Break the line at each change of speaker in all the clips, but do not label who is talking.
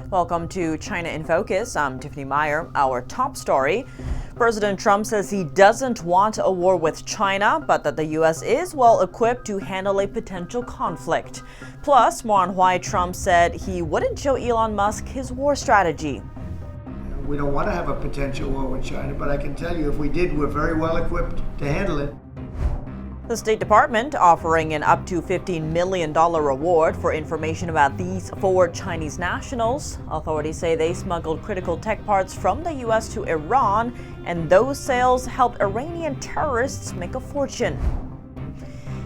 Welcome to China in Focus. I'm Tiffany Meyer. Our top story: President Trump says he doesn't want a war with China, but that the U.S. is well equipped to handle a potential conflict. Plus, more on why Trump said he wouldn't show Elon Musk his war strategy.
We don't want to have a potential war with China, but I can tell you if we did, we're very well equipped to handle it.
The State Department offering an up to $15 million reward for information about these 4 Chinese nationals. Authorities say they smuggled critical tech parts from the U.S. to Iran, and those sales helped Iranian terrorists make a fortune.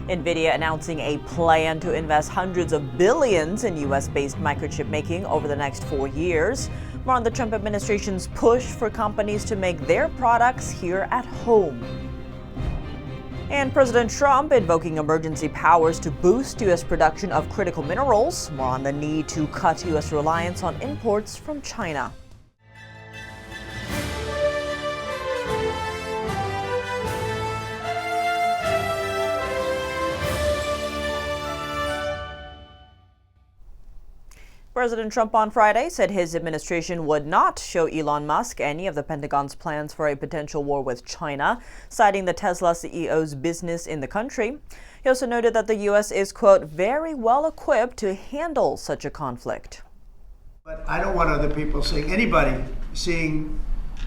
Nvidia announcing a plan to invest hundreds of billions in U.S.-based microchip making over the next 4 years. More on the Trump administration's push for companies to make their products here at home. And President Trump invoking emergency powers to boost U.S. production of critical minerals. More on the need to cut U.S. reliance on imports from China. President Trump on Friday said his administration would not show Elon Musk any of the Pentagon's plans for a potential war with China, citing the Tesla CEO's business in the country. He also noted that the U.S. is, quote, very well equipped to handle such a conflict.
But I don't want other people seeing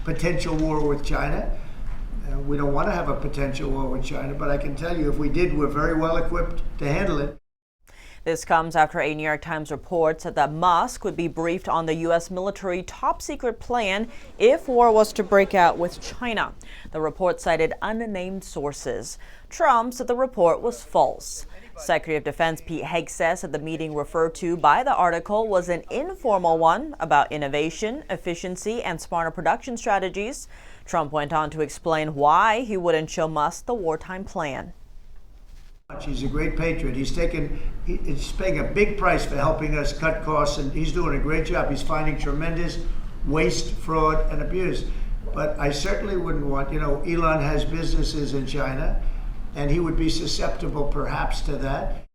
potential war with China. We don't want to have a potential war with China, but I can tell you if we did, we're very well equipped to handle it.
This comes after a New York Times report said that Musk would be briefed on the U.S. military top-secret plan if war was to break out with China. The report cited unnamed sources. Trump said the report was false. Secretary of Defense Pete Hegseth said the meeting referred to by the article was an informal one about innovation, efficiency, and smarter production strategies. Trump went on to explain why he wouldn't show Musk the wartime plan.
He's a great patriot. He's paying a big price for helping us cut costs, and he's doing a great job. He's finding tremendous waste, fraud, and abuse. But I certainly wouldn't want, Elon has businesses in China, and he would be susceptible perhaps to that.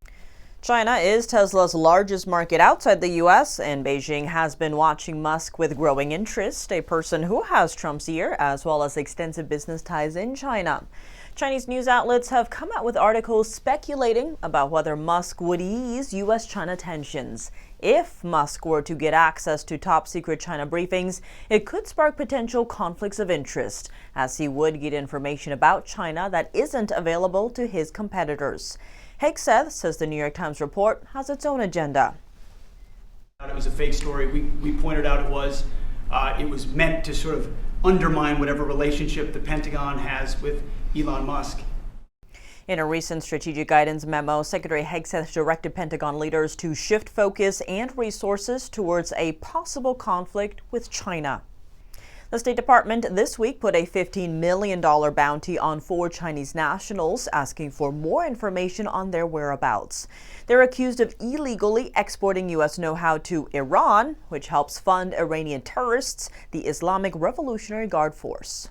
China is Tesla's largest market outside the U.S., and Beijing has been watching Musk with growing interest, a person who has Trump's ear, as well as extensive business ties in China. Chinese news outlets have come out with articles speculating about whether Musk would ease U.S.-China tensions. If Musk were to get access to top-secret China briefings, it could spark potential conflicts of interest, as he would get information about China that isn't available to his competitors. Hegseth says the New York Times report has its own agenda.
It was a fake story. We pointed out it was meant to sort of undermine whatever relationship the Pentagon has with Elon Musk.
In a recent strategic guidance memo, Secretary Hegseth directed Pentagon leaders to shift focus and resources towards a possible conflict with China. The State Department this week put a $15 million bounty on 4 Chinese nationals, asking for more information on their whereabouts. They're accused of illegally exporting U.S. know-how to Iran, which helps fund Iranian terrorists, the Islamic Revolutionary Guard Force.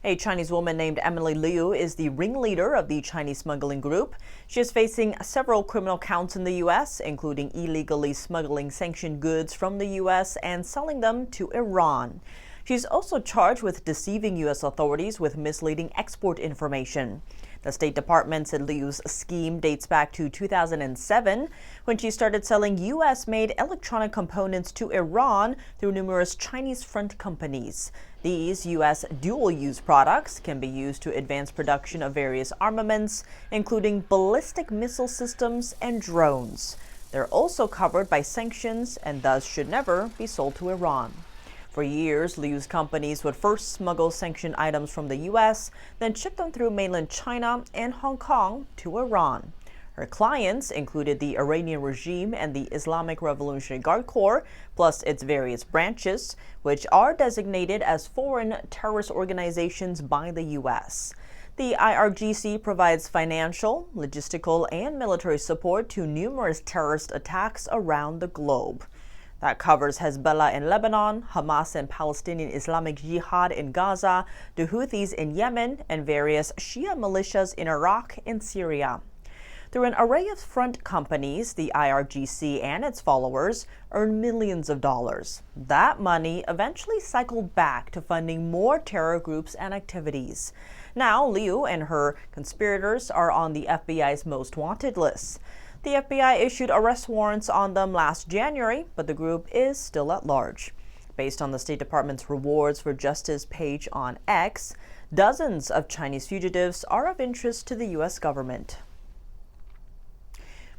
A Chinese woman named Emily Liu is the ringleader of the Chinese smuggling group. She is facing several criminal counts in the U.S., including illegally smuggling sanctioned goods from the U.S. and selling them to Iran. She's also charged with deceiving U.S. authorities with misleading export information. The State Department said Liu's scheme dates back to 2007, when she started selling U.S.-made electronic components to Iran through numerous Chinese front companies. These U.S. dual-use products can be used to advance production of various armaments, including ballistic missile systems and drones. They're also covered by sanctions and thus should never be sold to Iran. For years, Liu's companies would first smuggle sanctioned items from the U.S., then ship them through mainland China and Hong Kong to Iran. Her clients included the Iranian regime and the Islamic Revolutionary Guard Corps, plus its various branches, which are designated as foreign terrorist organizations by the U.S. The IRGC provides financial, logistical, and military support to numerous terrorist attacks around the globe. That covers Hezbollah in Lebanon, Hamas and Palestinian Islamic Jihad in Gaza, the Houthis in Yemen, and various Shia militias in Iraq and Syria. Through an array of front companies, the IRGC and its followers earned millions of dollars. That money eventually cycled back to funding more terror groups and activities. Now, Liu and her conspirators are on the FBI's most wanted list. The FBI issued arrest warrants on them last January, but the group is still at large. Based on the State Department's Rewards for Justice page on X, dozens of Chinese fugitives are of interest to the U.S. government.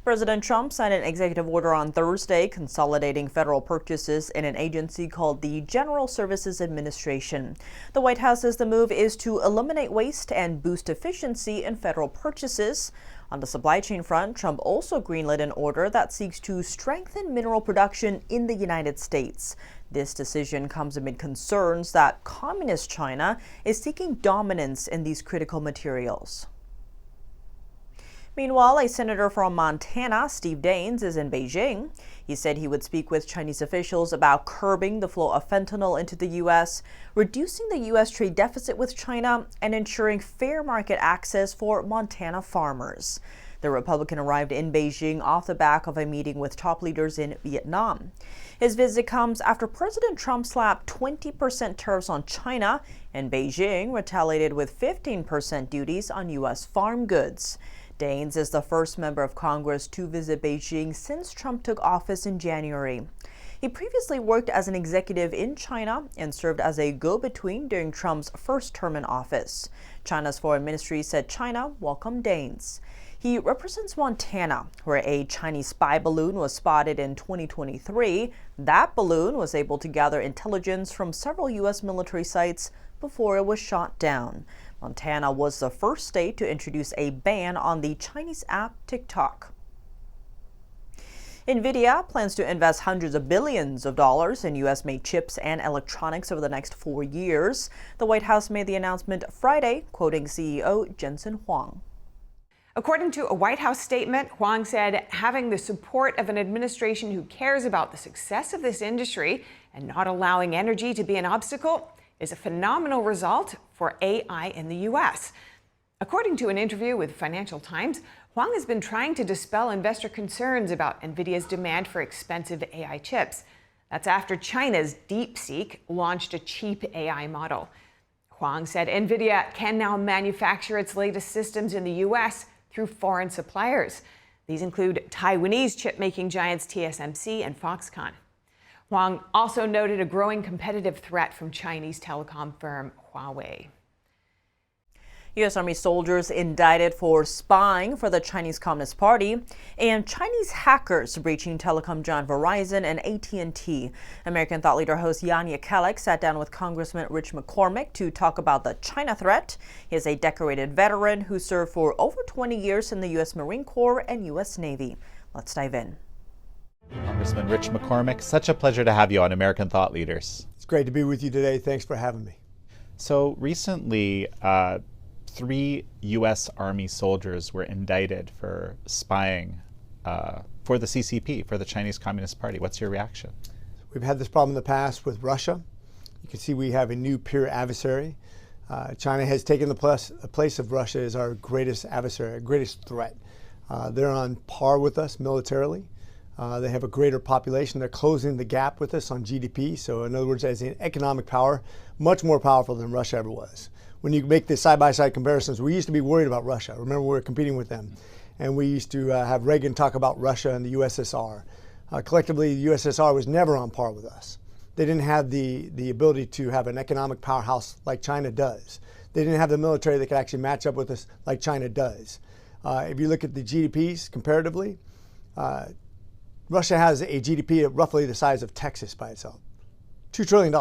President Trump signed an executive order on Thursday consolidating federal purchases in an agency called the General Services Administration. The White House says the move is to eliminate waste and boost efficiency in federal purchases. On the supply chain front, Trump also greenlit an order that seeks to strengthen mineral production in the United States. This decision comes amid concerns that Communist China is seeking dominance in these critical materials. Meanwhile, a senator from Montana, Steve Daines, is in Beijing. He said he would speak with Chinese officials about curbing the flow of fentanyl into the U.S., reducing the U.S. trade deficit with China, and ensuring fair market access for Montana farmers. The Republican arrived in Beijing off the back of a meeting with top leaders in Vietnam. His visit comes after President Trump slapped 20% tariffs on China, and Beijing retaliated with 15% duties on U.S. farm goods. Daines is the first member of Congress to visit Beijing since Trump took office in January. He previously worked as an executive in China and served as a go-between during Trump's first term in office. China's foreign ministry said China welcomed Daines. He represents Montana, where a Chinese spy balloon was spotted in 2023. That balloon was able to gather intelligence from several U.S. military sites before it was shot down. Montana was the first state to introduce a ban on the Chinese app TikTok. Nvidia plans to invest hundreds of billions of dollars in U.S.-made chips and electronics over the next 4 years. The White House made the announcement Friday, quoting CEO Jensen Huang.
According to a White House statement, Huang said having the support of an administration who cares about the success of this industry and not allowing energy to be an obstacle is a phenomenal result for AI in the U.S. According to an interview with Financial Times, Huang has been trying to dispel investor concerns about Nvidia's demand for expensive AI chips. That's after China's DeepSeek launched a cheap AI model. Huang said Nvidia can now manufacture its latest systems in the U.S. through foreign suppliers. These include Taiwanese chip-making giants TSMC and Foxconn. Huang also noted a growing competitive threat from Chinese telecom firm Huawei.
U.S. Army soldiers indicted for spying for the Chinese Communist Party and Chinese hackers breaching telecom giant Verizon and AT&T. American thought leader host Jan Jekielek sat down with Congressman Rich McCormick to talk about the China threat. He is a decorated veteran who served for over 20 years in the U.S. Marine Corps and U.S. Navy. Let's dive in.
Congressman Rich McCormick, such a pleasure to have you on American Thought Leaders.
It's great to be with you today. Thanks for having me.
So recently, 3 U.S. Army soldiers were indicted for spying for the CCP, for the Chinese Communist Party. What's your reaction?
We've had this problem in the past with Russia. You can see we have a new peer adversary. China has taken the place of Russia as our greatest adversary, greatest threat. They're on par with us militarily. They have a greater population. They're closing the gap with us on GDP. So in other words, as an economic power, much more powerful than Russia ever was. When you make the side-by-side comparisons, we used to be worried about Russia. Remember, we were competing with them. And we used to have Reagan talk about Russia and the USSR. Collectively, the USSR was never on par with us. They didn't have the ability to have an economic powerhouse like China does. They didn't have the military that could actually match up with us like China does. If you look at the GDPs comparatively, Russia has a GDP of roughly the size of Texas by itself, $2 trillion.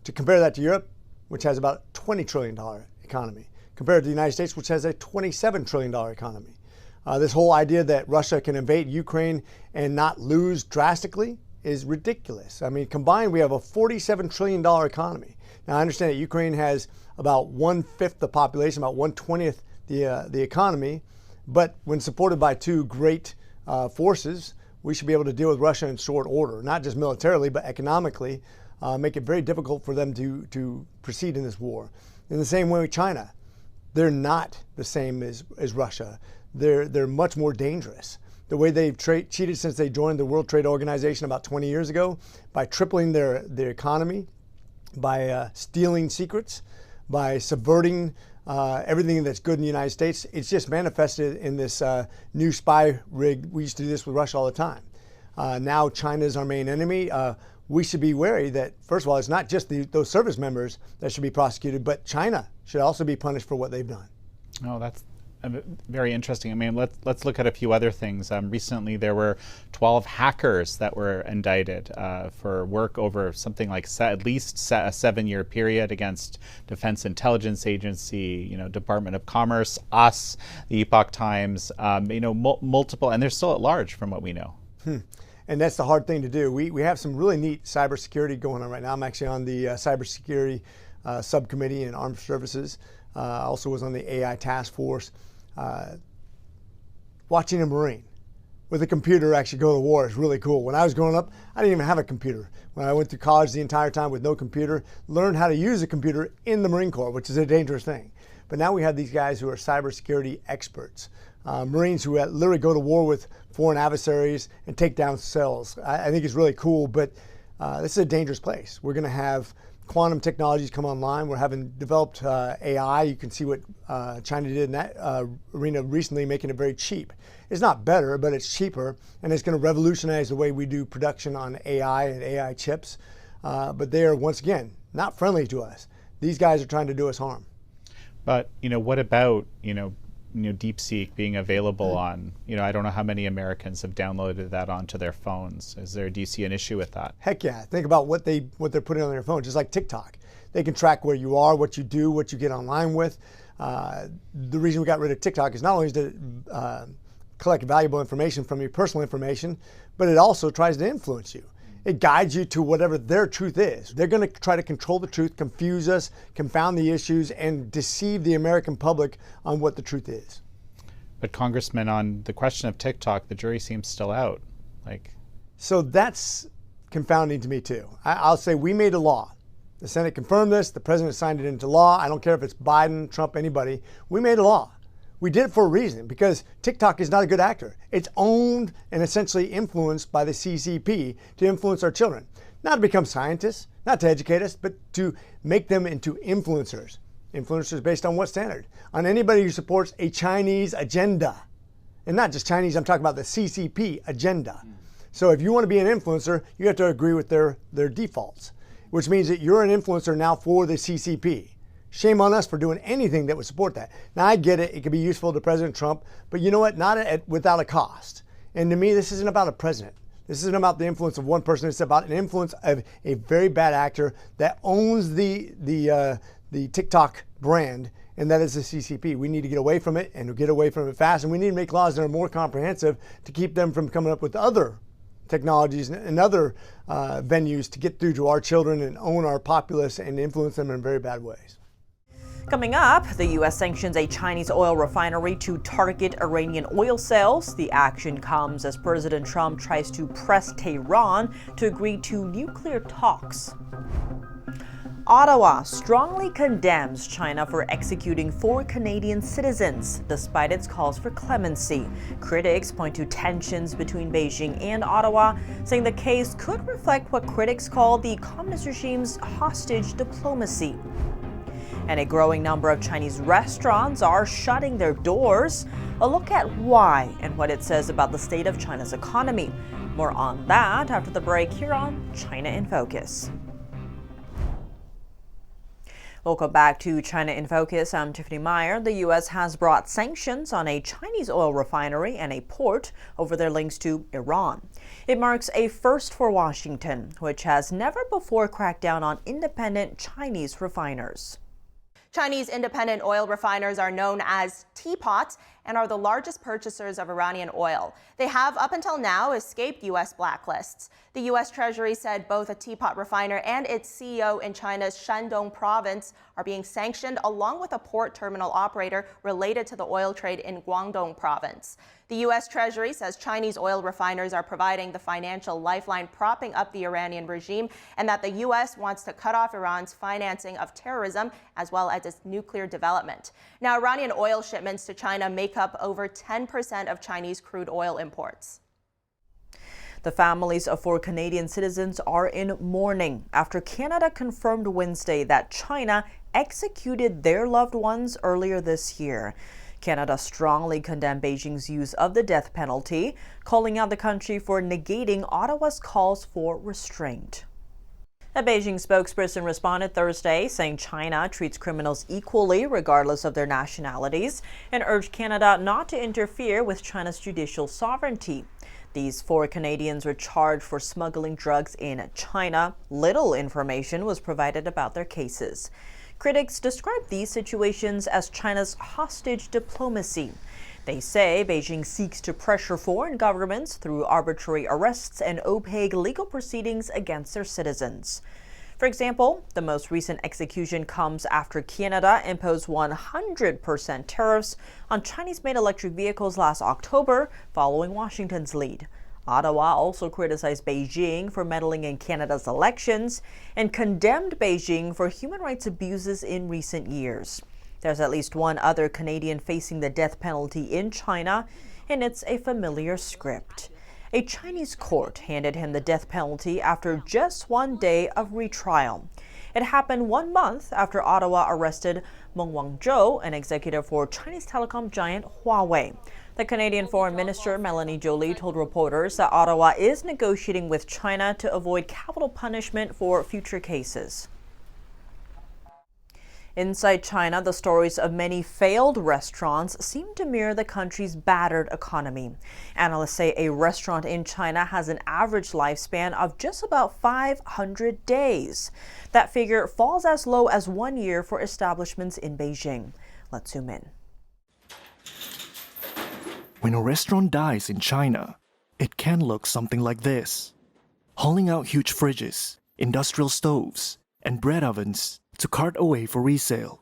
To compare that to Europe, which has about a $20 trillion economy, compared to the United States, which has a $27 trillion economy. This whole idea that Russia can invade Ukraine and not lose drastically is ridiculous. I mean, combined, we have a $47 trillion economy. Now, I understand that Ukraine has about 1/5 the population, about 1/20th the economy, but when supported by 2 great forces, we should be able to deal with Russia in short order, not just militarily, but economically, make it very difficult for them to proceed in this war. In the same way with China, they're not the same as Russia. they're much more dangerous. The way they've cheated since they joined the World Trade Organization about 20 years ago, by tripling their economy, by stealing secrets, by subverting everything that's good in the United States. It's just manifested in this new spy rig. We used to do this with Russia all the time. Now China is our main enemy. We should be wary that, first of all, it's not just those service members that should be prosecuted, but China should also be punished for what they've done.
Oh, that's very interesting. I mean, let's look at a few other things. Recently, there were 12 hackers that were indicted for work over something like at least a 7-year period against Defense Intelligence Agency, Department of Commerce, us, the Epoch Times, multiple, and they're still at large from what we know.
And that's the hard thing to do. We have some really neat cybersecurity going on right now. I'm actually on the cybersecurity subcommittee in Armed Services. I also was on the AI task force. Watching a Marine with a computer actually go to war is really cool. When I was growing up, I didn't even have a computer. When I went through college the entire time with no computer, learned how to use a computer in the Marine Corps, which is a dangerous thing. But now we have these guys who are cybersecurity experts. Marines who literally go to war with foreign adversaries and take down cells. I think it's really cool, but this is a dangerous place. We're going to have quantum technologies come online. We're having developed AI. You can see what China did in that arena recently, making it very cheap. It's not better, but it's cheaper, and it's going to revolutionize the way we do production on AI and AI chips. But they are, once again, not friendly to us. These guys are trying to do us harm.
But what about DeepSeek being available on, I don't know how many Americans have downloaded that onto their phones. Do you see an issue with that?
Heck yeah. Think about what they're putting on their phone, just like TikTok. They can track where you are, what you do, what you get online with. The reason we got rid of TikTok is not only to collect valuable information from your personal information, but it also tries to influence you. It guides you to whatever their truth is. They're going to try to control the truth, confuse us, confound the issues, and deceive the American public on what the truth is.
But Congressman, on the question of TikTok, the jury seems still out.
So that's confounding to me too. I'll say we made a law. The Senate confirmed this. The president signed it into law. I don't care if it's Biden, Trump, anybody. We made a law. We did it for a reason, because TikTok is not a good actor. It's owned and essentially influenced by the CCP to influence our children. Not to become scientists, not to educate us, but to make them into influencers. Influencers based on what standard? On anybody who supports a Chinese agenda. And not just Chinese, I'm talking about the CCP agenda. So if you want to be an influencer, you have to agree with their defaults, which means that you're an influencer now for the CCP. Shame on us for doing anything that would support that. Now, I get it. It could be useful to President Trump, but you know what? Not without a cost. And to me, this isn't about a president. This isn't about the influence of one person. It's about an influence of a very bad actor that owns the TikTok brand, and that is the CCP. We need to get away from it, and get away from it fast. And we need to make laws that are more comprehensive to keep them from coming up with other technologies and other venues to get through to our children and own our populace and influence them in very bad ways.
Coming up, the U.S. sanctions a Chinese oil refinery to target Iranian oil sales. The action comes as President Trump tries to press Tehran to agree to nuclear talks. Ottawa strongly condemns China for executing 4 Canadian citizens, despite its calls for clemency. Critics point to tensions between Beijing and Ottawa, saying the case could reflect what critics call the communist regime's hostage diplomacy. And a growing number of Chinese restaurants are shutting their doors. A look at why and what it says about the state of China's economy. More on that after the break here on China in Focus. Welcome back to China in Focus. I'm Tiffany Meyer. The U.S. has brought sanctions on a Chinese oil refinery and a port over their links to Iran. It marks a first for Washington, which has never before cracked down on independent Chinese refiners.
Chinese independent oil refiners are known as Teapot and are the largest purchasers of Iranian oil. They have, up until now, escaped U.S. blacklists. The U.S. Treasury said both a Teapot refiner and its CEO in China's Shandong province are being sanctioned, along with a port terminal operator related to the oil trade in Guangdong province. The U.S. Treasury says Chinese oil refiners are providing the financial lifeline propping up the Iranian regime, and that the U.S. wants to cut off Iran's financing of terrorism as well as its nuclear development. Now, Iranian oil shipments to China make make up over 10% of Chinese crude oil imports.
The families of 4 Canadian citizens are in mourning after Canada confirmed Wednesday that China executed their loved ones earlier this year. Canada strongly condemned Beijing's use of the death penalty, calling out the country for negating Ottawa's calls for restraint. A Beijing spokesperson responded Thursday, saying China treats criminals equally regardless of their nationalities, and urged Canada not to interfere with China's judicial sovereignty. These 4 Canadians were charged for smuggling drugs in China. Little information was provided about their cases. Critics describe these situations as China's hostage diplomacy. They say Beijing seeks to pressure foreign governments through arbitrary arrests and opaque legal proceedings against their citizens. For example, the most recent execution comes after Canada imposed 100% tariffs on Chinese-made electric vehicles last October, following Washington's lead. Ottawa also criticized Beijing for meddling in Canada's elections and condemned Beijing for human rights abuses in recent years. There's at least one other Canadian facing the death penalty in China, and it's a familiar script. A Chinese court handed him the death penalty after just 1 day of retrial. It happened 1 month after Ottawa arrested Meng Wanzhou, an executive for Chinese telecom giant Huawei. The Canadian Foreign Minister Melanie Joly told reporters that Ottawa is negotiating with China to avoid capital punishment for future cases. Inside China, the stories of many failed restaurants seem to mirror the country's battered economy. Analysts say a restaurant in China has an average lifespan of just about 500 days. That figure falls as low as 1 year for establishments in Beijing. Let's zoom in.
When a restaurant dies in China, it can look something like this. Hauling out huge fridges, industrial stoves, and bread ovens to cart away for resale.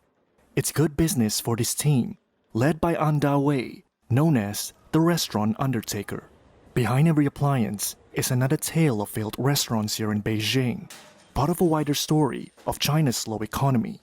It's good business for this team, led by An Da-wei, known as the Restaurant Undertaker. Behind every appliance is another tale of failed restaurants here in Beijing, part of a wider story of China's slow economy.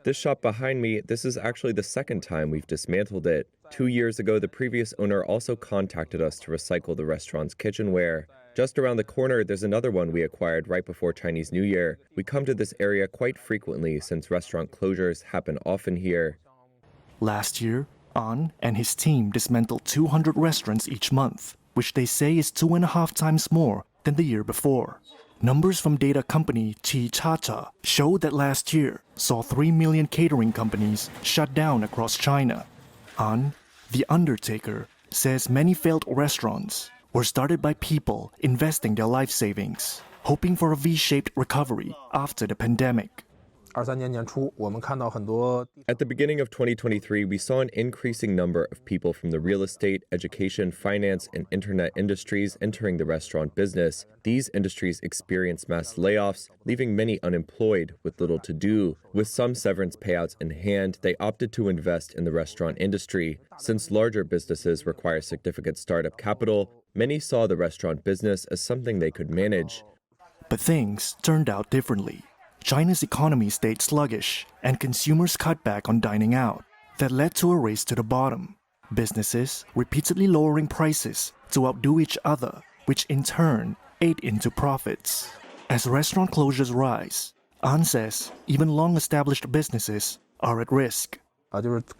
This shop behind me, this is actually the second time we've dismantled it. 2 years ago, the previous owner also contacted us to recycle the restaurant's kitchenware. Just around the corner, there's another one we acquired right before Chinese New Year. We come to this area quite frequently since restaurant closures happen often here.
Last year, An and his team dismantled 200 restaurants each month, which they say is 2.5 times more than the year before. Numbers from data company Teapot show that last year saw 3 million catering companies shut down across China. An, the Undertaker, says many failed restaurants were started by people investing their life savings, hoping for a V-shaped recovery after the pandemic.
At the beginning of 2023, we saw an increasing number of people from the real estate, education, finance, and internet industries entering the restaurant business. These industries experienced mass layoffs, leaving many unemployed with little to do. With some severance payouts in hand, they opted to invest in the restaurant industry. Since larger businesses require significant startup capital, many saw the restaurant business as something they could manage.
But things turned out differently. China's economy stayed sluggish, and consumers cut back on dining out. That led to a race to the bottom. Businesses repeatedly lowering prices to outdo each other, which in turn ate into profits. As restaurant closures rise, An says even long-established businesses are at risk.
Restaurants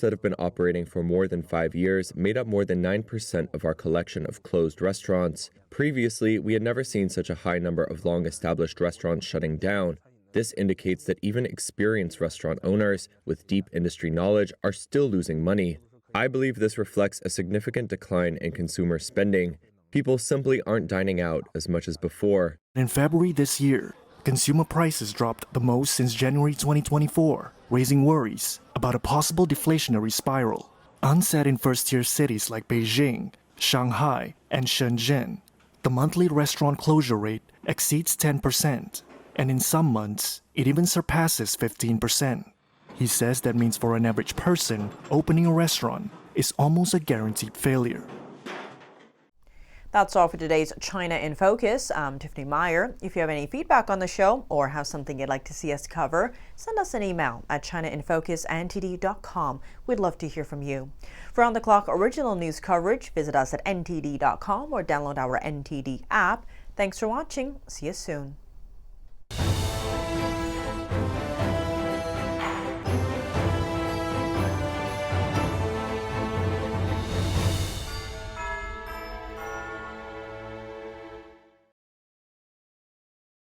that have been operating for more than 5 years made up more than 9% of our collection of closed restaurants. Previously, we had never seen such a high number of long-established restaurants shutting down. This indicates that even experienced restaurant owners with deep industry knowledge are still losing money. I believe this reflects a significant decline in consumer spending. People simply aren't dining out as much as before.
In February this year, consumer prices dropped the most since January 2024, raising worries about a possible deflationary spiral. An said in first-tier cities like Beijing, Shanghai, and Shenzhen, the monthly restaurant closure rate exceeds 10%, and in some months, it even surpasses 15%. He says that means for an average person, opening a restaurant is almost a guaranteed failure.
That's all for today's China in Focus. I'm Tiffany Meyer. If you have any feedback on the show or have something you'd like to see us cover, send us an email at chinainfocus@ntd.com. We'd love to hear from you. For on-the-clock original news coverage, visit us at ntd.com or download our NTD app. Thanks for watching. See you soon.